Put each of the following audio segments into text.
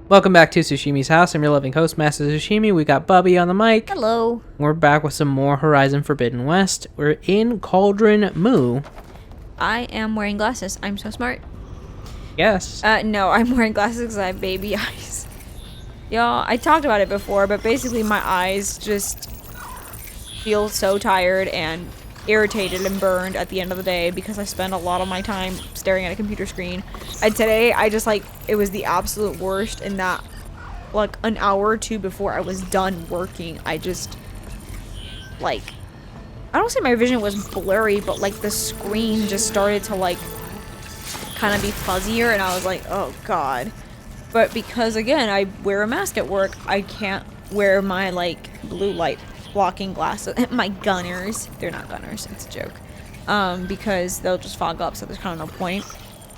Welcome back to Sushimi's House. I'm your loving host, Master Sushimi. We got Bubbie on the mic. Hello. We're back with some more Horizon Forbidden West. We're in Cauldron Moo. I am wearing glasses. I'm so smart. Yes. No, I'm wearing glasses because I have baby eyes. Y'all, I talked about it before, but basically my eyes just feel so tired and irritated and burned at the end of the day because I spend a lot of my time staring at a computer screen. And today, I just it was the absolute worst in that, an hour or two before I was done working, I just, I don't say my vision was blurry, but, the screen just started to, kind of be fuzzier, and I was like, oh, God. But because, again, I wear a mask at work, I can't wear my, blue light blocking glasses. My gunners. They're not gunners. It's a joke. Because they'll just fog up, so there's kind of no point.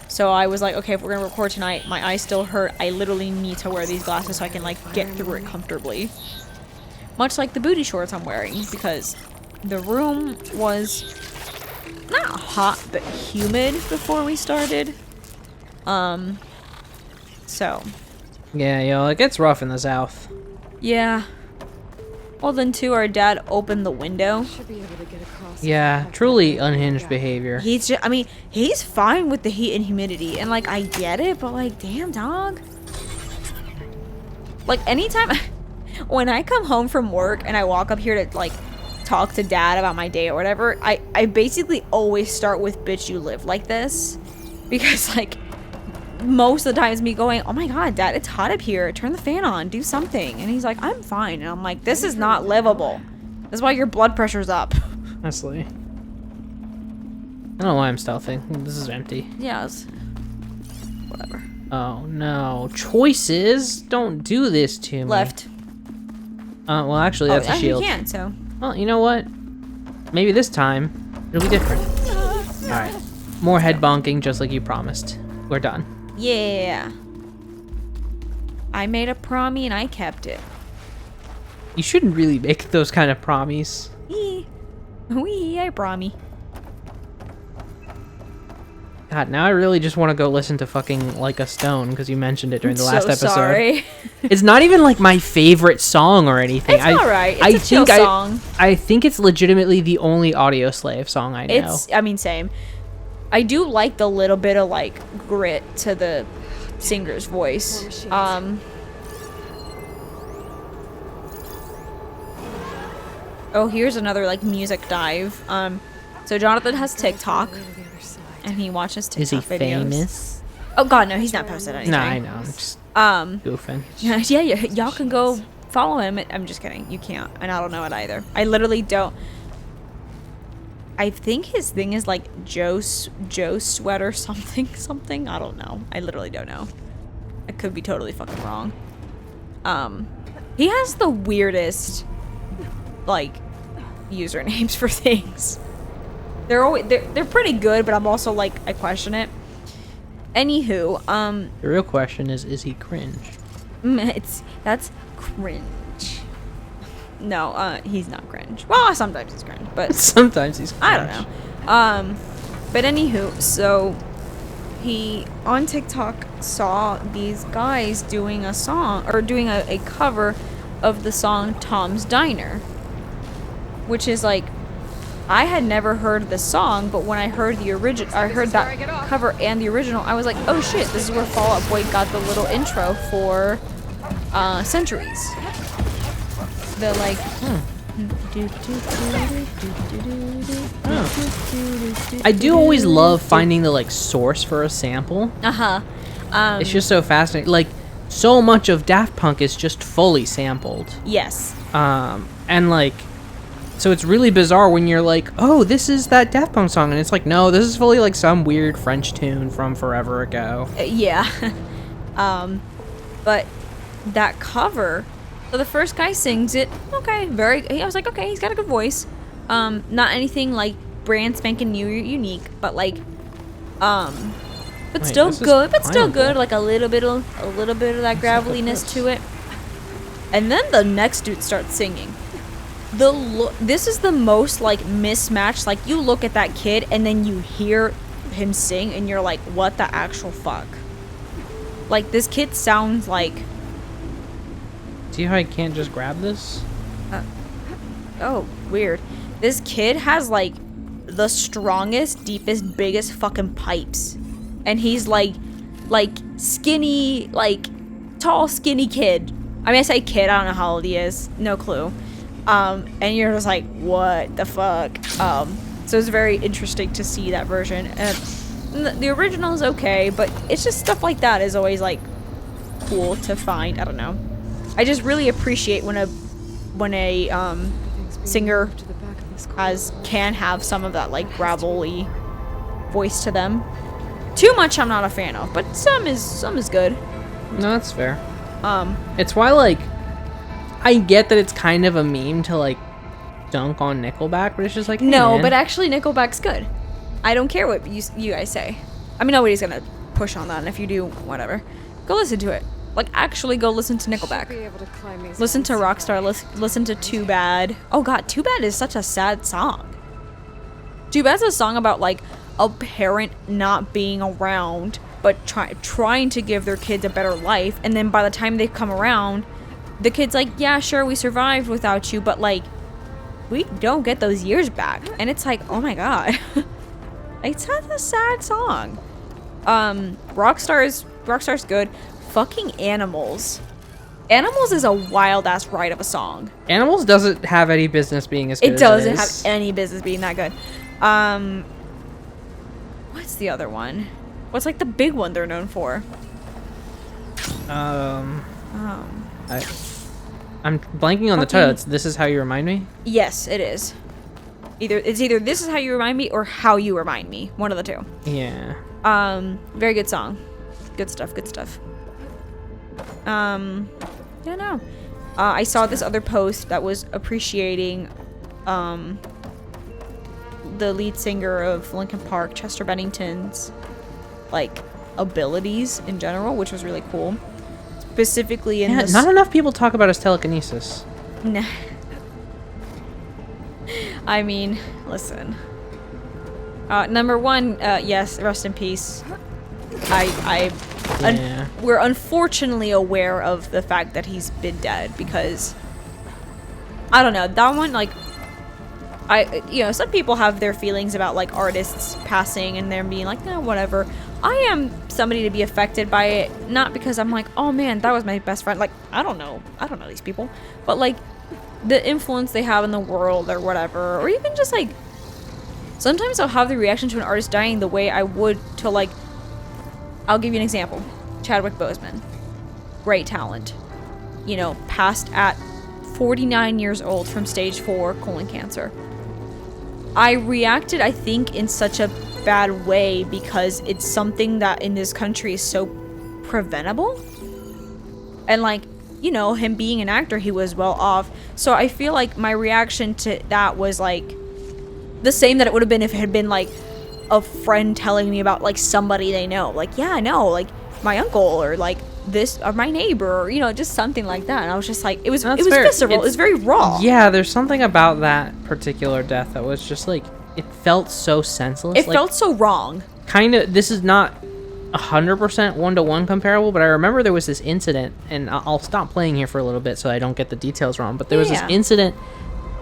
So I was like, okay, if we're going to record tonight, my eyes still hurt. I literally need to wear these glasses so I can, get through it comfortably. Much like the booty shorts I'm wearing, because the room was not hot, but humid before we started. So. Yeah, yo, it gets rough in the south. Yeah. Well, then, too, our dad opened the window. Should be able to get across. Yeah, truly unhinged behavior. He's just, he's fine with the heat and humidity, and, I get it, but, damn, dog. Anytime, when I come home from work and I walk up here to, talk to dad about my day or whatever, I basically always start with, bitch, you live like this. Because, most of the time it's me going, oh my god, dad, it's hot up here. Turn the fan on. Do something. And he's like, I'm fine. And I'm like, this is not livable. That's why your blood pressure's up. Honestly. I don't know why I'm stealthing. This is empty. Yes. Whatever. Oh, no. Choices? Don't do this to me. Left. Well, actually, that's a shield. You can't, so. Well, you know what? Maybe this time, it'll be different. Alright. More head bonking, just like you promised. We're done. Yeah. I made a promise and I kept it. You shouldn't really make those kind of promises. Wee, I promise. God, now I really just want to go listen to fucking Like a Stone because you mentioned it during the last episode. Sorry. It's not even my favorite song or anything. It's alright. It's a chill song. I think it's legitimately the only Audio Slave song I know. Same. I do like the little bit of grit to the singer's voice. Oh, here's another music dive. So Jonathan has TikTok, and he watches TikTok Is he videos. famous? Oh God, no, he's not posted anything. Nah, I know. I'm just goofing. Yeah, y'all can go follow him. I'm just kidding. You can't, and I don't know it either. I literally don't. I think his thing is Joe Sweat or something. I don't know. I literally don't know. I could be totally fucking wrong. He has the weirdest usernames for things. They're pretty good, but I'm also I question it. Anywho, the real question is he cringe? That's cringe. No, he's not cringe. Well, sometimes he's cringe, but sometimes he's cringe. I don't know. But anywho, so he on TikTok saw these guys doing a song or doing a cover of the song Tom's Diner, which is I had never heard the song, but when I heard the original, I heard that cover and the original, I was like, oh shit, this is where Fall Out Boy got the little intro for Centuries. The I do always love finding the source for a sample. It's just so fascinating. So much of Daft Punk is just fully sampled. Yes. And so it's really bizarre when you're oh, this is that Daft Punk song, and it's no, this is fully some weird French tune from forever ago. Yeah. But that cover. So the first guy sings it. Okay, I was like, okay, he's got a good voice. Not anything brand spanking new or unique, but but still good. But still good. A little bit of that graveliness to it. And then the next dude starts singing. This is the most mismatched. You look at that kid and then you hear him sing and you're like, what the actual fuck? This kid sounds like See how I can't just grab this? Oh, weird. This kid has, like, the strongest, deepest, biggest fucking pipes. And he's, like, skinny, like, tall, skinny kid. I mean, I say kid, I don't know how old he is. No clue. And you're just like, what the fuck? So it's very interesting to see that version. The original is okay, but it's just stuff like that is always, like, cool to find. I don't know. I just really appreciate when a singer can have some of that, like, gravelly voice to them. Too much I'm not a fan of, but some is good. No, that's fair. It's why, like, I get that it's kind of a meme to, like, dunk on Nickelback, but it's just like, hey, no, man. but actually Nickelback's good. I don't care what you guys say. I mean, nobody's gonna push on that, and if you do, whatever. Go listen to it. Like, actually go listen to Nickelback. Listen to Rockstar, listen to Too Bad. Oh god, Too Bad is such a sad song. Too Bad's a song about, like, a parent not being around, but trying to give their kids a better life, and then by the time they come around, the kid's like, yeah, sure, we survived without you, but, like, we don't get those years back. And it's like, oh my god. It's such a sad song. Rockstar's good. Fucking Animals. Animals is a wild ass ride of a song. Animals doesn't have any business being as good It as doesn't it is. have any business being that good. What's the other one? What's, like, the big one they're known for? I'm blanking on the title. It's This Is How You Remind Me? Yes, it is. It's either This Is How You Remind Me or How You Remind Me. One of the two. Yeah. Very good song. Good stuff, good stuff. I don't know. I saw this other post that was appreciating, the lead singer of Linkin Park, Chester Bennington's, like, abilities in general, which was really cool. Specifically in this... Not enough people talk about his telekinesis. Nah. I mean, listen. Number one, yes, rest in peace. We're unfortunately aware of the fact that he's been dead because... I don't know, that one, like... some people have their feelings about, like, artists passing and them being like, no, whatever. I am somebody to be affected by it, not because I'm like, oh man, that was my best friend. Like, I don't know these people. But, like, the influence they have in the world or whatever, or even just, like, sometimes I'll have the reaction to an artist dying the way I would to, like, I'll give you an example. Chadwick Boseman. Great talent. Passed at 49 years old from stage 4 colon cancer. I reacted, I think, in such a bad way because it's something that in this country is so preventable. And, like, him being an actor, he was well off. So I feel like my reaction to that was, like, the same that it would have been if it had been, like, a friend telling me about, like, somebody they know. Like, yeah, I know, like, my uncle or, like, this or my neighbor or, just something like that. And I was just like, it was visceral. It was very raw. Yeah, there's something about that particular death that was just, like, it felt so senseless. It felt so wrong. Kind of, this is not 100% one-to-one comparable, but I remember there was this incident, and I'll stop playing here for a little bit so I don't get the details wrong, but there was this incident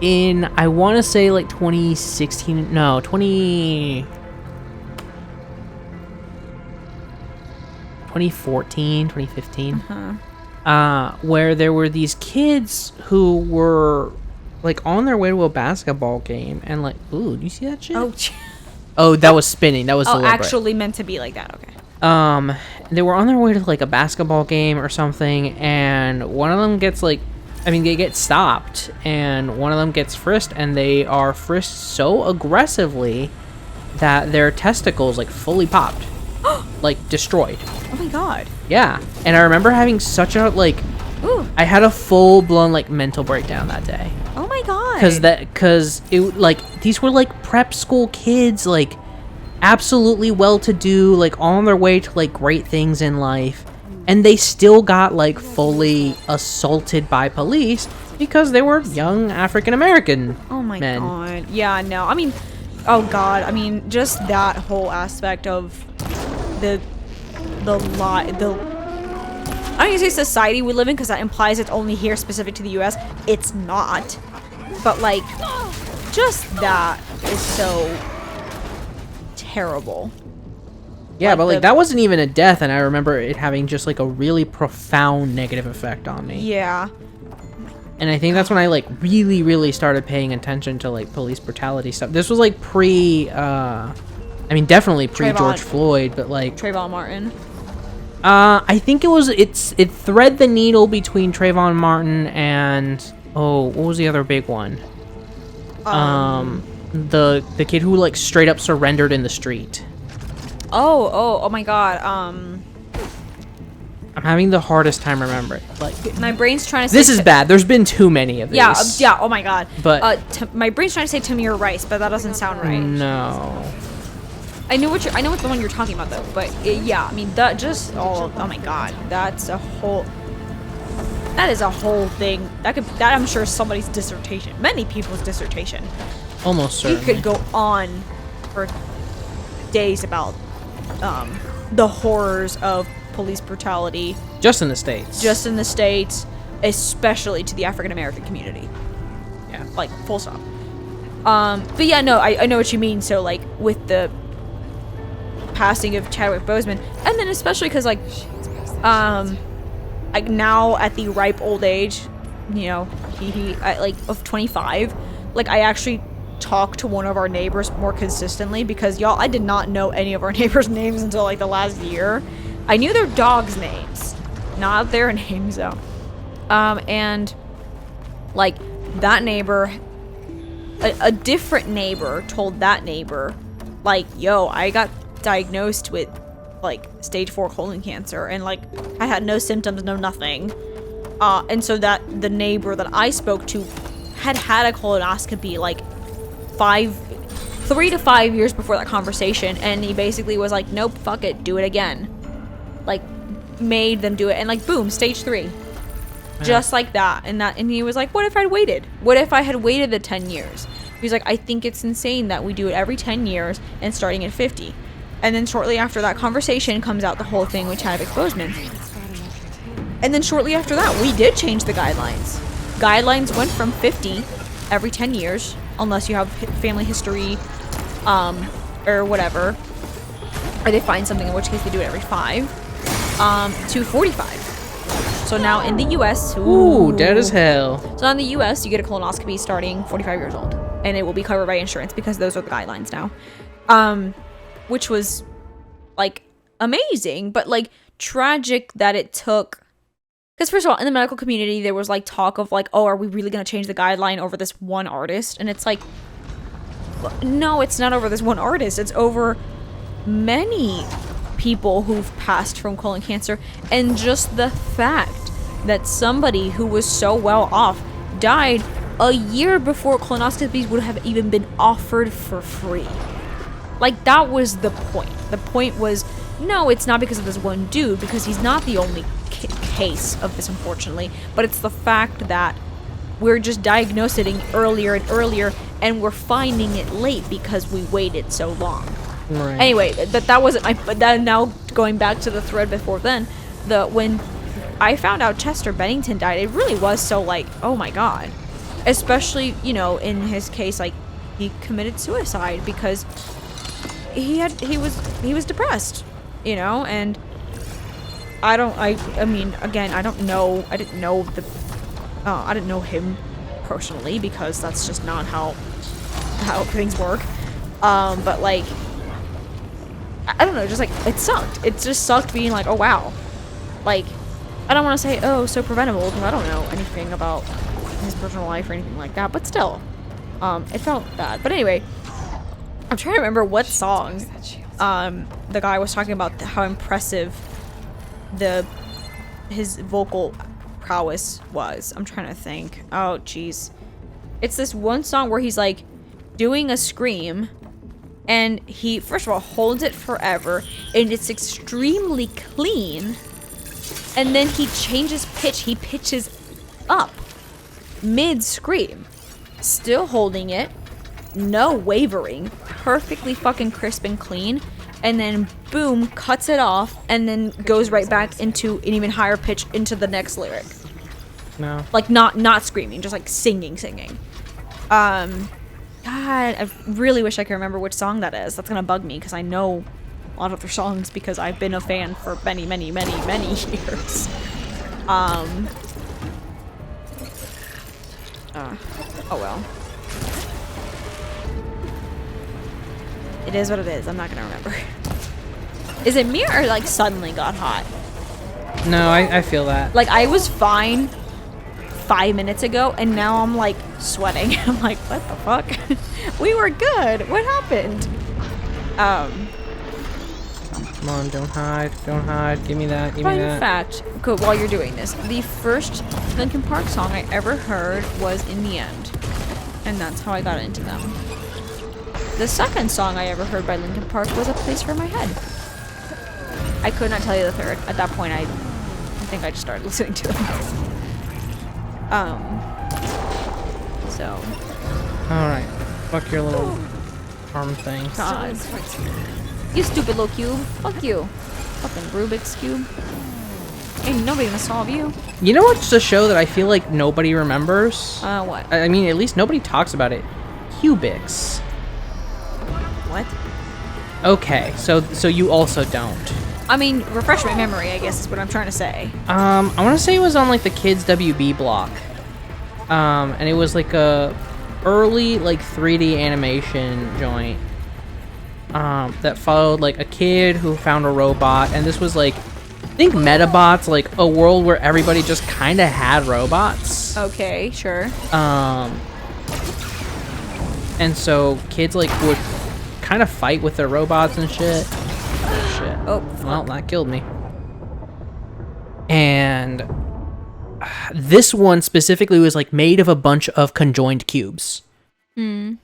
in, I want to say, like, 2016, no, 2014, 2015, where there were these kids who were, like, on their way to a basketball game, and, like, ooh, do you see that shit? Oh, that was spinning. That was deliberate. Actually meant to be like that. Okay. They were on their way to, like, a basketball game or something, and one of them gets, like, they get stopped, and one of them gets frisked, and they are frisked so aggressively that their testicles, like, fully popped. Like, destroyed. Oh my god. Yeah. And I remember having such a, like... Ooh. I had a full-blown, like, mental breakdown that day. Oh my god. Because it, like, these were, like, prep school kids, like, absolutely well-to-do, like, on their way to, like, great things in life. And they still got, like, fully assaulted by police because they were young African-American men. Oh my god. Yeah, no. I mean, oh god. I mean, just that whole aspect of... I don't even say society we live in because that implies it's only here specific to the US. It's not. But like, just that is so terrible. Yeah, like but like that wasn't even a death, and I remember it having just like a really profound negative effect on me. Yeah. And I think that's when I like really started paying attention to like police brutality stuff. This was like definitely pre George Floyd, but like Trayvon Martin. I think it thread the needle between Trayvon Martin and what was the other big one? The kid who like straight up surrendered in the street. Oh my god. I'm having the hardest time remembering. Like my brain's trying to say this is bad. There's been too many of these. Yeah. Oh my god. But my brain's trying to say Tamir Rice, but that doesn't sound right. No. I know what the one you're talking about though. But yeah, I mean that just oh my god. That is a whole thing. That I'm sure somebody's dissertation. Many people's dissertation. Almost certainly. He could go on for days about the horrors of police brutality. Just in the States. Especially to the African American community. Yeah. Like, full stop. But yeah, no, I know what you mean. So, like, with the passing of Chadwick Boseman, and then especially because, like now at the ripe old age, you know, of 25, like, I actually talk to one of our neighbors more consistently because, y'all, I did not know any of our neighbors' names until, like, the last year. I knew their dogs' names, not their names, though. And, like, that neighbor, a different neighbor told that neighbor, like, yo, I got diagnosed with, like, stage 4 colon cancer, and, like, I had no symptoms, no nothing. And so that the neighbor that I spoke to had a colonoscopy, like, 3 to 5 years before that conversation, and he basically was like, nope, fuck it, do it again. Like, made them do it, and like, boom, stage 3. Just like that. And he was like, what if I'd waited? What if I had waited the 10 years? He's like, I think it's insane that we do it every 10 years and starting at 50. And then shortly after that conversation comes out the whole thing with Chadwick Boseman. And then shortly after that, we did change the guidelines. Guidelines went from 50 every 10 years, unless you have family history, or whatever. Or they find something, in which case they do it every 5. To 45. So now in the US, ooh, dead as hell. So in the US, you get a colonoscopy starting 45 years old, and it will be covered by insurance because those are the guidelines now. Which was like amazing, but like tragic that it took. Because first of all, in the medical community, there was like talk of like, oh, are we really gonna change the guideline over this one artist? And it's like, no, it's not over this one artist. It's over many people who've passed from colon cancer, and just the fact that somebody who was so well off died a year before colonoscopies would have even been offered for free. Like, that was the point. The point was, no, it's not because of this one dude, because he's not the only case of this, unfortunately, but it's the fact that we're just diagnosing earlier and earlier, and we're finding it late because we waited so long. Right. Anyway, that wasn't my. But that, now going back to the thread before then, when I found out Chester Bennington died, it really was so like, oh my god. Especially, you know, in his case, like, he committed suicide because he was depressed, you know, and I mean, again, I didn't know him personally because that's just not how things work. But like, I don't know, just like, it sucked. It just sucked being like, oh wow. Like, I don't want to say, oh, so preventable, because I don't know anything about his personal life or anything like that, but still, it felt bad. But anyway, I'm trying to remember what song the guy was talking about, how impressive his vocal prowess was. I'm trying to think. Oh, jeez. It's this one song where he's like doing a scream, and he, first of all, holds it forever, and it's extremely clean, and then he changes pitch. He pitches up mid-scream, still holding it, no wavering, perfectly fucking crisp and clean, and then boom, cuts it off, and then goes right back into an even higher pitch into the next lyric. No. Like not screaming, just like singing. God, I really wish I could remember which song that is. That's gonna bug me because I know a lot of their songs because I've been a fan for many years. Oh well. It is what it is. I'm not gonna remember. Is it me or like suddenly got hot? No, I feel that. Like I was fine 5 minutes ago and now I'm like sweating. I'm like, what the fuck? We were good. What happened? Come on, don't hide. Don't hide. Give me that. Give me Fun that. fact, good, while you're doing this, the first Linkin Park song I ever heard was In the End. And that's how I got into them. The second song I ever heard by Linkin Park was A Place for My Head. I could not tell you the third. At that point, I think I just started listening to them. So. Alright. Fuck your little arm thing. God. You stupid little cube. Fuck you. Fucking Rubik's Cube. Ain't nobody gonna solve you. You know what's a show that I feel like nobody remembers? What? I mean, at least nobody talks about it. Cubix. What? Okay, so you also don't. I mean, refresh my memory, I guess is what I'm trying to say. I want to say it was on like the kids WB block. And it was like a early like 3D animation joint. That followed like a kid who found a robot, and this was like, I think Metabots, like a world where everybody just kind of had robots. Okay, sure. And so kids like would kind of fight with their robots and shit. Oh shit. Oh, well, that killed me. And this one specifically was like made of a bunch of conjoined cubes. Okay.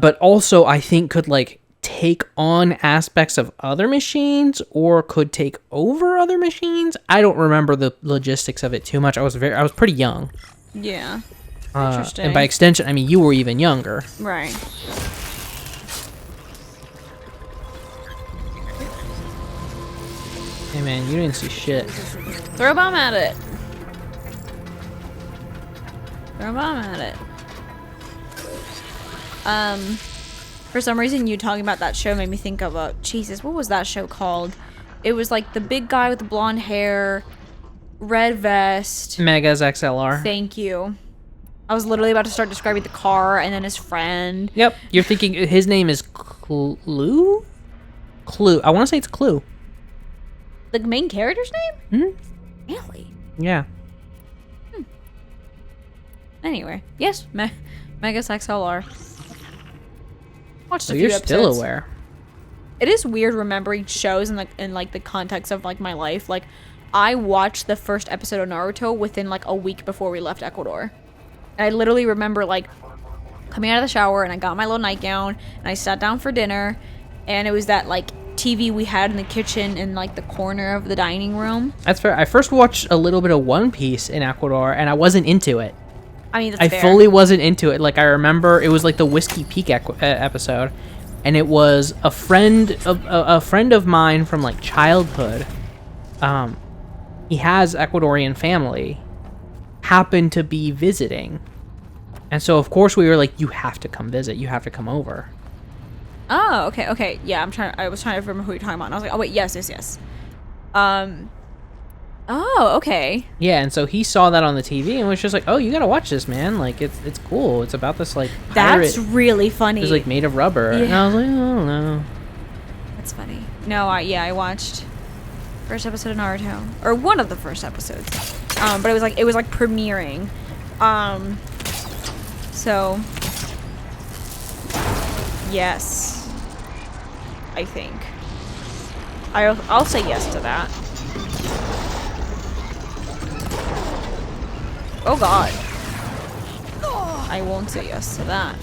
But also I think could like take on aspects of other machines or could take over other machines. I don't remember the logistics of it too much. I was pretty young. Yeah. Interesting. And by extension, I mean you were even younger. Right. Hey man, you didn't see shit. Throw a bomb at it. Throw a bomb at it. For some reason, you talking about that show made me think of Jesus, what was that show called? It was like the big guy with the blonde hair, red vest. Megas XLR. Thank you. I was literally about to start describing the car and then his friend. Yep, you're thinking his name is Clue? Clue. I want to say it's Clue. The main character's name? Hmm? Really? Yeah. Anyway, yes, Megas XLR. Watched So a you're few still episodes. aware. It is weird remembering shows in the context of like my life. Like, I watched the first episode of Naruto within like a week before we left Ecuador, and I literally remember like coming out of the shower and I got my little nightgown and I sat down for dinner, and it was that like TV we had in the kitchen in like the corner of the dining room. That's fair. I first watched a little bit of One Piece in Ecuador, and I wasn't into it. I mean, that's I fair. fully wasn't into it. Like, I remember it was like the Whiskey Peak episode, and it was a friend of mine from like childhood. He has Ecuadorian family, happened to be visiting, and so of course we were like, "You have to come visit. You have to come over." Oh, okay. Yeah, I was trying to remember who you're talking about. And I was like, oh wait, yes. Oh, okay. Yeah, and so he saw that on the TV and was just like, "Oh, you gotta watch this, man! Like, it's cool. It's about this like pirate. That's really funny. It was like made of rubber." Yeah. And I was like, "Oh no." That's funny. No, I watched first episode of Naruto, or one of the first episodes. But it was like premiering. So yes, I think I'll say yes to that. Oh god. I won't say yes to that.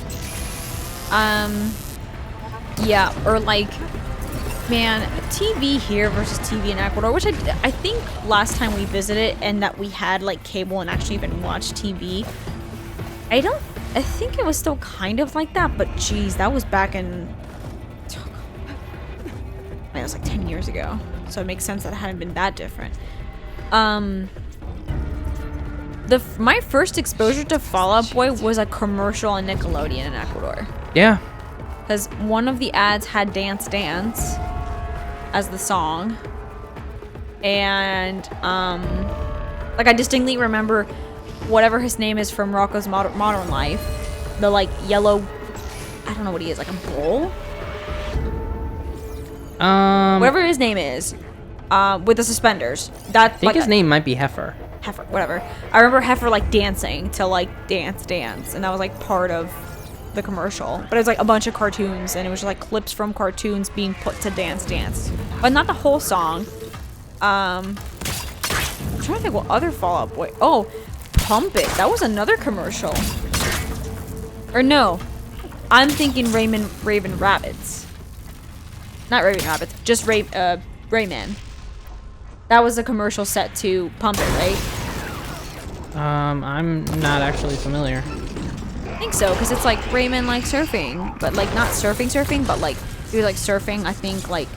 Yeah, or like, man, TV here versus TV in Ecuador, which I think last time we visited and that we had like cable and actually even watched TV, I think it was still kind of like that, but geez, that was back in it was like 10 years ago, so it makes sense that it hadn't been that different. My first exposure to Fall Out Boy was a commercial on Nickelodeon in Ecuador. Yeah. Because one of the ads had Dance Dance as the song. And, like, I distinctly remember whatever his name is from Rocco's Modern Life. The, like, yellow, I don't know what he is, like a bull? Whatever his name is, with the suspenders. That, I think his name might be Heifer. Heifer, whatever. I remember Heifer, like, dancing to, like, Dance Dance. And that was, like, part of the commercial. But it was, like, a bunch of cartoons. And it was, just, like, clips from cartoons being put to Dance Dance. But not the whole song. I'm trying to think what other Fall Out Boy. Oh, Pump It. That was another commercial. Or no. I'm thinking Raven Rabbits. Not Raven Rabbits. Just Rayman. That was a commercial set to Pump It, right? I'm not actually familiar. I think so, because it's like Rayman like surfing, but like not surfing, but like he was like surfing. I think like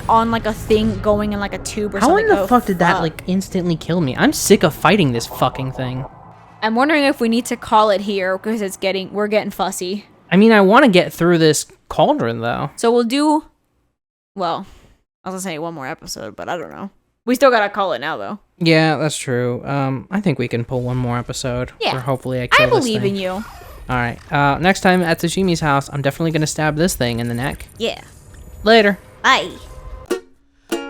on like a thing going in like a tube or something. How in the fuck did that like instantly kill me? I'm sick of fighting this fucking thing. I'm wondering if we need to call it here because we're getting fussy. I mean, I want to get through this cauldron though. So we'll do, well, I was gonna say one more episode, but I don't know. We still gotta call it now though. Yeah, that's true. I think we can pull one more episode. Yeah. Or hopefully I kill this believe thing. in you. Alright, next time at Tsushimi's house, I'm definitely gonna stab this thing in the neck. Yeah. Later. Bye.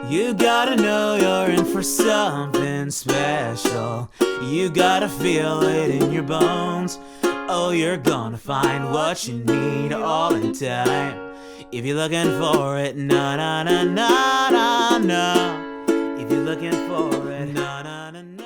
You gotta know you're in for something special. You gotta feel it in your bones. Oh, you're gonna find what you need all in time. If you're looking for it, na na na na na na. If you're looking for it, na na na na.